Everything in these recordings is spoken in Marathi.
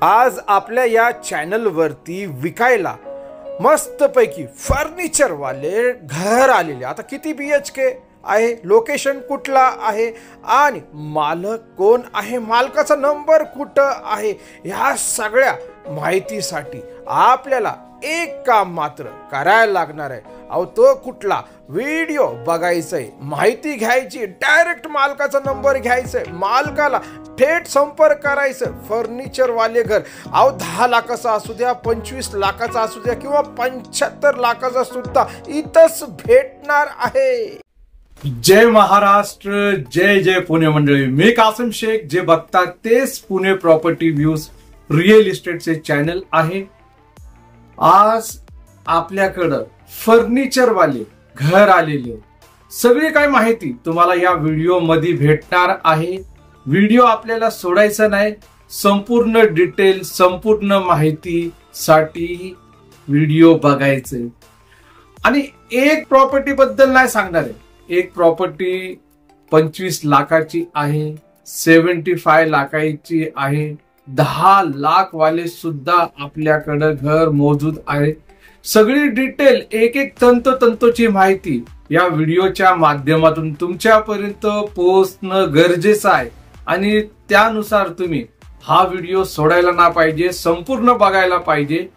आज आपल्या या चॅनलवरती विकायला मस्तपैकी फर्निचरवाले घर आलेले. आता किती BHK आहे, लोकेशन कुठला आहे आणि मालक कोण आहे, मालकाचा नंबर कुठं आहे, ह्या सगळ्या माहितीसाठी आपल्याला एक काम मात्र करायला लागणार आहे. अहो तो कुठला व्हिडिओ बघायचंय, माहिती घ्यायची, डायरेक्ट मालकाचा नंबर घ्यायचा, मालकाला थेट संपर्क करायचं. फर्निचरवाले घर अहो 10 लाखाचा असू द्या, 25 लाखाचा असू द्या किंवा 75 लाखाचा सुद्धा इथंच भेटणार आहे. जय महाराष्ट्र, जय जय पुणे मंडळी. मी कासिम शेख. जे बघतात तेच पुणे प्रॉपर्टी व्ह्यूज रिअल इस्टेटचे चॅनल आहे. आज आपल्याकडं फर्निचरवाले घर आलेले, सगळी काय माहिती तुम्हाला या व्हिडिओ मध्ये भेटणार आहे. व्हिडिओ आपल्याला सोडायचा नाही, संपूर्ण डिटेल, संपूर्ण माहिती साठी व्हिडिओ बघायचे. आणि एक प्रॉपर्टी बद्दल नाही सांगणार आहे. एक प्रॉपर्टी 25 लाखाची आहे, 75 लाखाची आहे, 10 लाख वाले सुद्धा आपल्याकडे घर मौजूद आहे. सगळी डिटेल, एक एक तंतोतंतोची माहिती या व्हिडिओच्या माध्यमातून तुमच्यापर्यंत पोहोचणं गरजेचं आहे. आणि त्यानुसार तुम्ही हा व्हिडिओ सोडायला ना पाहिजे, संपूर्ण बघायला पाहिजे.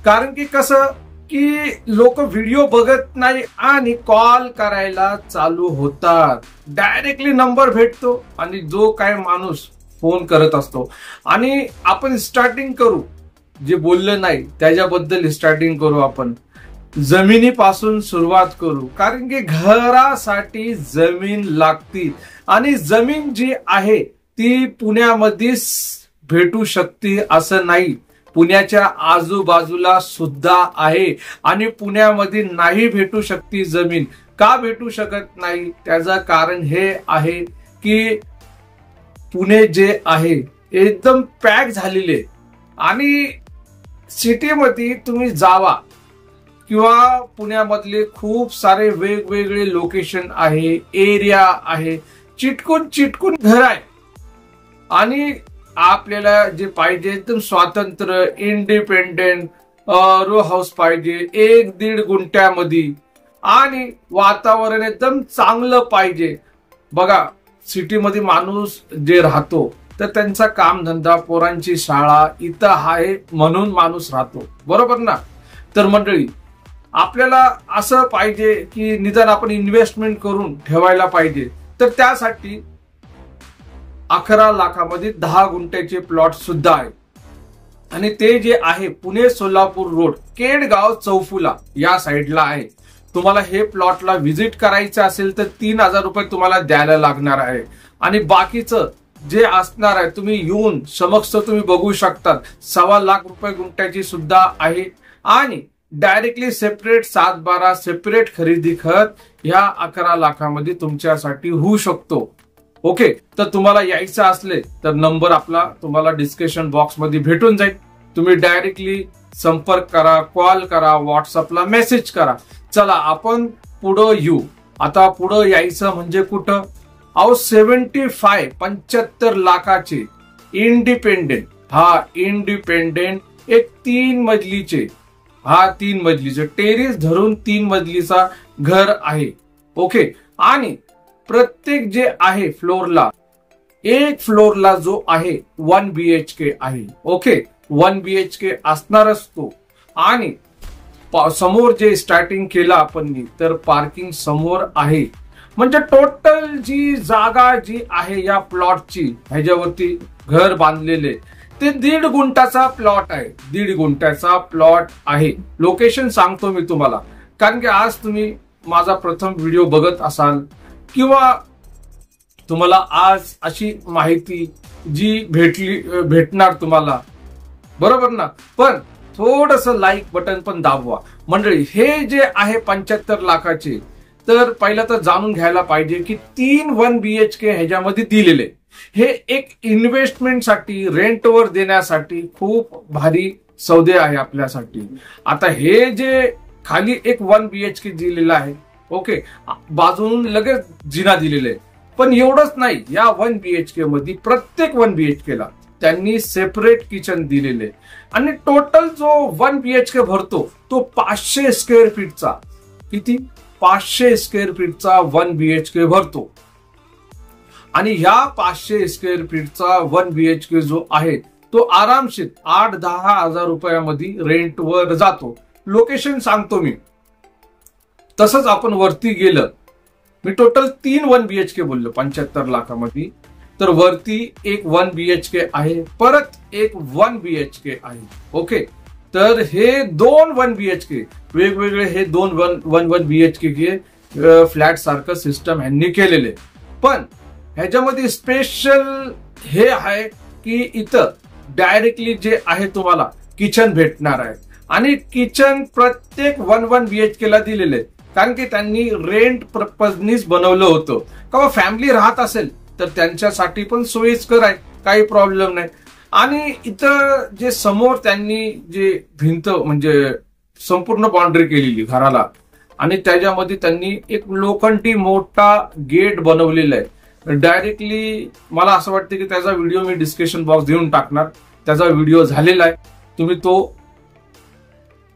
कारण की कसं की लोक व्हिडिओ बघत नाही आणि कॉल करायला चालू होतात. डायरेक्टली नंबर भेटतो आणि जो काय माणूस फोन करत असतो. आणि आपण स्टार्टिंग करू, जे बोललं नाही त्याच्याबद्दल स्टार्टिंग करू. आपण जमिनीपासून सुरुवात करू, कारण की घरासाठी जमीन लागती आणि जमीन जी आहे ती पुण्यामध्येच भेटू शकते असं नाही. पुण्याच्या आजूबाजूला सुद्धा आहे आणि पुण्यामध्ये नाही भेटू शकते जमीन. का भेटू शकत नाही त्याचं कारण हे आहे की पुणे जे आहे एकदम पॅक झालेले. आणि सिटीमध्ये तुम्ही जावा किंवा पुण्यामधले खूप सारे वेगवेगळे लोकेशन आहे, एरिया आहे, चिटकून चिटकून घर आहे. आणि आपल्याला जे पाहिजे एकदम स्वातंत्र्य, इंडिपेंडेंट रो हाऊस पाहिजे 1-1.5 गुंठ्यामध्ये आणि वातावरण एकदम चांगलं पाहिजे. बघा सिटीमध्ये माणूस जे राहतो तर त्यांचा कामधंदा, पोरांची शाळा इथं आहे म्हणून माणूस राहतो, बरोबर ना. तर मंडळी आपल्याला असं पाहिजे की निदान आपण इन्व्हेस्टमेंट करून ठेवायला पाहिजे. तर त्यासाठी 11 लाखामध्ये 10 गुंठ्याचे प्लॉट सुद्धा आहे. आणि ते जे आहे पुणे सोलापूर रोड, केडगाव चौफुला या साईडला आहे. तुम्हाला हे प्लॉटला व्हिजिट करायचं असेल तर 3000 रुपये तुम्हाला द्यायला लागणार आहे. आणि बाकीचं जे असणार आहे तुम्ही येऊन समक्ष तुम्ही बघू शकतात. 1.25 लाख रुपये गुंठ्याची सुद्धा आहे. आणि डायरेक्टली सेपरेट 7-12 सेपरेट खरेदी खत ह्या 11 लाखामध्ये तुमच्यासाठी होऊ शकतो. ओके, तर तुम्हाला यायचं असले तर नंबर आपला तुम्हाला डिस्क्रिप्शन बॉक्स मध्ये भेटून जाईल. तुम्ही डायरेक्टली संपर्क करा, कॉल करा, व्हॉट्सअपला मेसेज करा. चला आपण पुढं येऊ. आता पुढं यायचं म्हणजे कुठं, अहो 75 लाखाचे इंडिपेंडेंट, हा इंडिपेंडेंट एक 3 मजलीचे, हा 3 मजलीचे टेरेस धरून 3 मजलीचा घर आहे. ओके, आणि प्रत्येक जे आहे फ्लोरला, एक फ्लोरला जो आहे 1 BHK आहे. ओके, 1 BHK असणारच तो. आणि समोर जे स्टार्टिंग केलं आपण तर पार्किंग समोर आहे. म्हणजे टोटल जी जागा जी आहे या प्लॉटची ह्याच्यावरती घर बांधलेले ते 1.5 गुंठाचा प्लॉट आहे. 1.5 गुंठाचा प्लॉट आहे. लोकेशन सांगतो मी तुम्हाला, कारण की आज तुम्ही माझा प्रथम व्हिडिओ बघत असाल किंवा तुम्हाला आज अशी माहिती जी भेटणार तुम्हाला, बरोबर ना. पण थोडस लाईक बटन पण दाबवा मंडळी. हे जे आहे 75 लाखाचे, तर पहिलं तर जाणून घ्यायला पाहिजे की 3 1 BHK ह्याच्यामध्ये दिलेले. हे एक इन्व्हेस्टमेंट साठी, रेंटवर देण्यासाठी खूप भारी सौदे आहे आपल्यासाठी. आता हे जे खाली एक 1 BHK दिलेला आहे, ओके, बाजून लगेच जिना दिलेले. पण एवढंच नाही, या 1 BHK मध्ये प्रत्येक 1 BHK ला त्यांनी सेपरेट किचन दिलेले आणि टोटल जो 1 BHK भरतो तो 500 स्क्वेअर फीटचा, किती 500 स्क्वेअर फीटचा 1 BHK भरतो. आणि ह्या 500 स्क्वेअर फीटचा 1 BHK जो आहे तो आरामशीर 8-10 हजार रुपयामध्ये रेंटवर जातो. लोकेशन सांगतो मी. तसंच आपण वरती गेलं, मी टोटल 3 1 BHK बोललो 75 लाखामध्ये. तर वरती एक 1 BHK आहे, परत एक 1 BHK आहे. ओके, तर हे 2 1 BHK वेगवेगळे, हे 2 1 BHK फ्लॅट सारखं सिस्टम ह्यांनी केलेले. पण ह्याच्यामध्ये स्पेशल हे आहे की इथं डायरेक्टली जे आहे तुम्हाला किचन भेटणार आहे. आणि किचन प्रत्येक 1 BHK ला दिलेले, कारण की त्यांनी रेंट पर्पजनीच बनवलं होतं. का फॅमिली राहत असेल तर त्यांच्यासाठी पण सोयीस्कर आहे, काही प्रॉब्लेम नाही. आणि इथं जे समोर त्यांनी जे भिंत म्हणजे संपूर्ण बाउंड्री केलेली घराला, आणि त्याच्यामध्ये त्यांनी एक लोखंडी मोठा गेट बनवलेला आहे. डायरेक्टली मला असं वाटतं की त्याचा व्हिडिओ मी डिस्क्रिप्शन बॉक्स देऊन टाकणार. त्याचा व्हिडिओ झालेला आहे, तुम्ही तो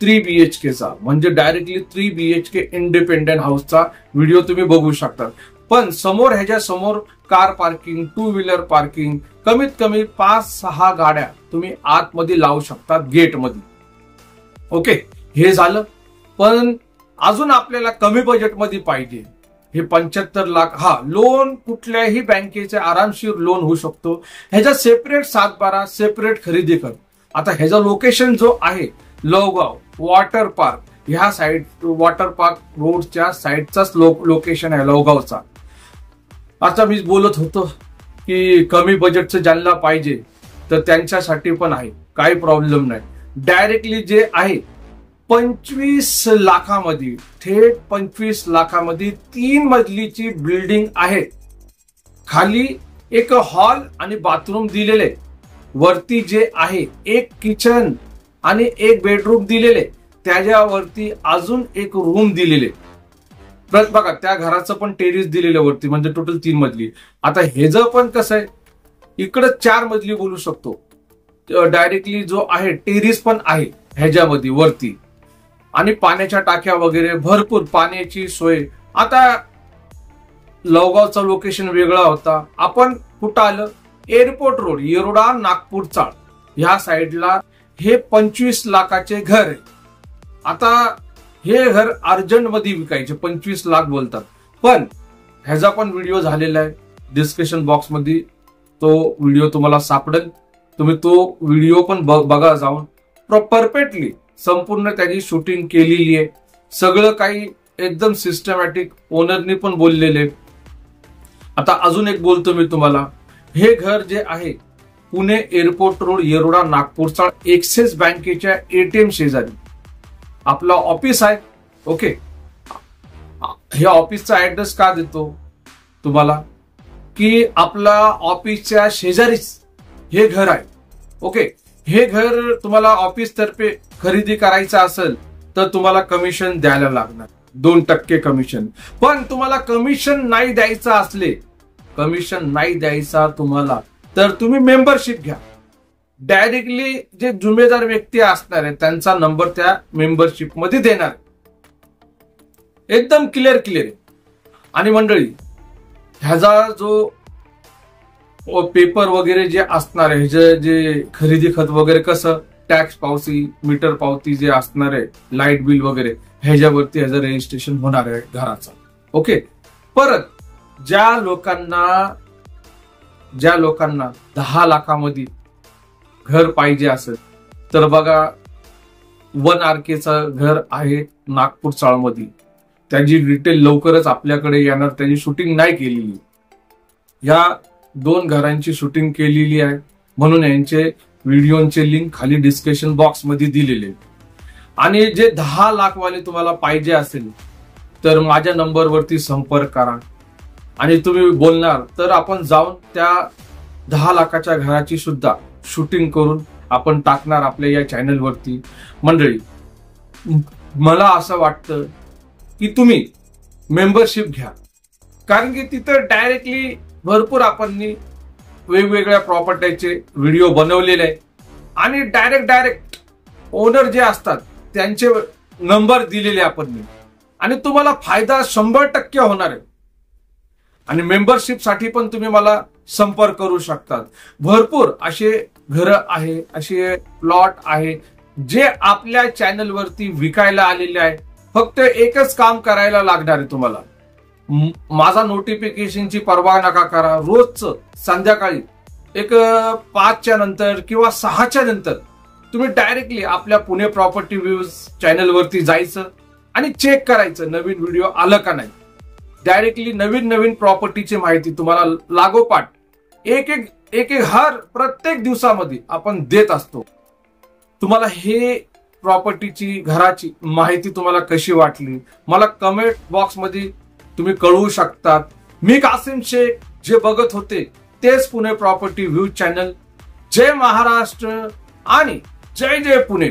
3 BHKचा म्हणजे डायरेक्टली 3 BHK इंडिपेंडेंट हाऊसचा व्हिडिओ तुम्ही बघू शकता. पण समोर ह्याच्या समोर कार पार्किंग, 2 व्हीलर पार्किंग, कमीत कमी 5-6 गाड्या तुम्ही आतमध्ये लावू शकता गेटमध्ये. ओके, हे झालं. पण अजून आपल्याला कमी बजेटमध्ये पाहिजे. हे 75 लाख, हा लोन कुठल्याही बँकेचे आरामशीर लोन होऊ शकतो. ह्याचा सेपरेट 7-12 सेपरेट खरेदी कर. आता ह्याचा लोकेशन जो आहे लवगाव वॉटर पार्क, ह्या साइड वॉटर पार्क रोडच्या साइडचाच लोकेशन आहे लवगावचा. आता मी बोलत होतो की कमी बजेटचं ज्यांना पाहिजे तर त्यांच्यासाठी पण आहे, काही प्रॉब्लेम नाही. डायरेक्टली जे आहे 25 लाखामध्ये, थेट 25 लाखामध्ये 3 मजलीची बिल्डिंग आहे. खाली एक हॉल आणि बाथरूम दिलेले, वरती जे आहे एक किचन आणि एक बेडरूम दिलेले, त्याच्यावरती अजून एक रूम दिलेले. बघा त्या घराचं पण टेरिस दिलेलं वरती, म्हणजे टोटल 3 मजली. आता हे जर पण कसं आहे, इकडं 4 मजली बोलू शकतो. डायरेक्टली जो आहे टेरिस पण आहे ह्याच्यामध्ये वरती, आणि पाण्याच्या टाक्या वगैरे भरपूर पाण्याची सोय. आता लवगावचा लोकेशन वेगळा होता, आपण कुठं आलं, एअरपोर्ट रोड, येरोडा नागपूर चाळ ह्या साइडला हे 25 लाखाचे घर आहे. आता हे घर अर्जंट मध्ये विकायचे, 25 लाख बोलतात. पण ह्याचा पण व्हिडिओ झालेला आहे, डिस्क्रिप्शन बॉक्स मध्ये तो व्हिडिओ तुम्हाला सापडेल. तुम्ही तो व्हिडिओ पण बघा जाऊन. परफेक्टली संपूर्ण त्याची शूटिंग केलेली आहे, सगळं काही एकदम सिस्टमॅटिक, ओनरनी पण बोललेले. आता अजून एक बोलतो मी तुम्हाला. हे घर जे आहे पुणे एअरपोर्ट रोड, येरोडा नागपूरचा एक्सिस बँकेच्या ATM शेजारी आपलं ऑफिस आहे. ओके, हे ऑफिसचा ऍड्रेस का देतो तुम्हाला, की आपला ऑफिसच्या शेजारीच हे घर आहे. ओके, हे घर तुम्हाला ऑफिस तर्फे खरेदी करायचं असेल तर तुम्हाला कमिशन द्यायला लागणार, 2% कमिशन. पण तुम्हाला कमिशन नाही द्यायचं असले, कमिशन नाही द्यायचा तुम्हाला, तर तुम्ही मेंबरशिप घ्या. डायरेक्टली जे जुमेदार व्यक्ती असणार आहे त्यांचा नंबर त्या मेंबरशिप मध्ये देणार, एकदम क्लिअर. आणि मंडळी, ह्याचा जो पेपर वगैरे जे असणार आहे, जे खरेदी खत वगैरे, कसं टॅक्स पावती, मीटर पावती जे असणार आहे, लाईट बिल वगैरे, ह्याच्यावरती ह्याचं रजिस्ट्रेशन होणार आहे घराचा. ओके, परत ज्या लोकांना 10 लाखामध्ये घर पाहिजे असेल तर बघा 1 RKचं घर आहे नागपूर चाळमध्ये. त्याची डिटेल लवकरच आपल्याकडे येणार, त्याची शूटिंग नाही केलेली. या 2 घरांची शूटिंग केलेली आहे, म्हणून यांचे व्हिडिओचे लिंक खाली डिस्क्रिप्शन बॉक्स मध्ये दिलेले. आणि जे 10 लाखवाले तुम्हाला पाहिजे असेल तर माझ्या नंबरवरती संपर्क करा आणि तुम्ही बोलणार तर आपण जाऊन त्या 10 लाखाच्या घराची सुद्धा शूटिंग करून आपण टाकणार आपल्या या चॅनलवरती. मंडळी, मला असं वाटतं की तुम्ही मेंबरशिप घ्या, कारण की तिथं डायरेक्टली भरपूर आपण वेगवेगळ्या प्रॉपर्टीचे व्हिडिओ बनवलेले आहे आणि डायरेक्ट ओनर जे असतात त्यांचे नंबर दिलेले आपण मी, आणि तुम्हाला फायदा 100% होणार आहे. आणि मेंबरशिप साठी पण तुम्ही मला संपर्क करू शकतात. भरपूर असे घरं आहे, असे प्लॉट आहे जे आपल्या चॅनलवरती विकायला आलेले आहे. फक्त एकच काम करायला लागणार आहे तुम्हाला. माझा नोटिफिकेशनची पर्वा नका करा. रोजचं संध्याकाळी एक 5च्या नंतर किंवा 6च्या नंतर तुम्ही डायरेक्टली आपल्या पुणे प्रॉपर्टी व्ह्यूज चॅनलवरती जायचं आणि चेक करायचं नवीन व्हिडिओ आलं का नाही. डायरेक्टली नवीन प्रॉपर्टीची माहिती तुम्हाला लागोपाठ एक हर प्रत्येक दिवसामध्ये आपण देत असतो. तुम्हाला हे प्रॉपर्टीची घराची माहिती तुम्हाला कशी वाटली मला कमेंट बॉक्समध्ये तुम्ही कळवू शकतात. मी कासिम शेख, जे बघत होते तेच पुणे प्रॉपर्टी व्ह्यू चॅनल. जय महाराष्ट्र आणि जय जय पुणे.